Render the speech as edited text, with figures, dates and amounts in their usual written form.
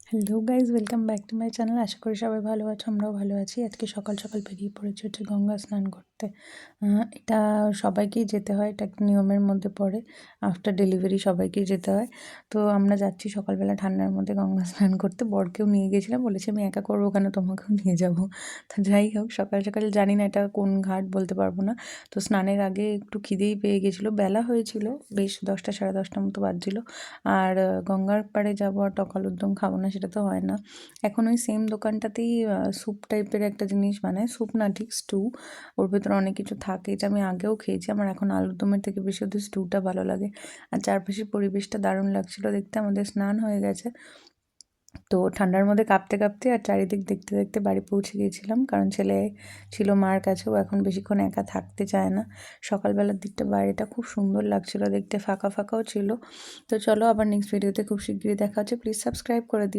Hello guys, welcome back to my channel. আশা করি সবাই ভালো আছো, আমরাও ভালো আছি। আজকে সকাল সকাল বেরিয়ে পড়েছি হচ্ছে গঙ্গা স্নান করতে। এটা সবাইকেই যেতে হয়, এটা একটা নিয়মের মধ্যে পড়ে। আফটার ডেলিভারি সবাইকেই যেতে হয়। তো আমরা যাচ্ছি সকালবেলা ঠান্ডার মধ্যে গঙ্গা স্নান করতে। বরকেও নিয়ে গেছিলাম, বলেছি আমি একা করবো কেন, তোমাকেও নিয়ে যাবো। তো যাই হোক, সকাল সকাল জানি না এটা কোন ঘাট বলতে পারবো না। তো স্নানের আগে একটু খিদেই পেয়ে গেছিলো, বেলা হয়েছিল বেশ 10টা সাড়ে 10টার মতো বাজছিলো। আর গঙ্গার পাড়ে যাবো আর টক আলুর দম খাবো না, সেটা তো হয় না। এখন ওই সেম দোকানটাতেই স্যুপ টাইপের একটা জিনিস বানায়, স্যুপ না ঠিক স্টু। ওর ভেতরে অনেক কিছু থাকে, এটা আমি আগেও খেয়েছি। আমার এখন আলুর দমের থেকে বেশি ওদের স্টুটা ভালো লাগে। আর চারপাশের পরিবেশটা দারুণ লাগছিল দেখতে। আমাদের স্নান হয়ে গেছে, তো ঠান্ডার মধ্যে কাঁপতে কাঁপতে আর চারিদিক দেখতে দেখতে বাড়ি পৌঁছে গিয়েছিলাম, কারণ ছেলে ছিল মার কাছেও, এখন বেশিক্ষণ একা থাকতে চায় না। সকালবেলার দিকটা বাইরেটা খুব সুন্দর লাগছিল দেখতে, ফাঁকা ফাঁকাও ছিল। তো চলো আবার নেক্সট ভিডিওতে খুব শিগগিরই দেখা হচ্ছে। প্লিজ সাবস্ক্রাইব করে দিও।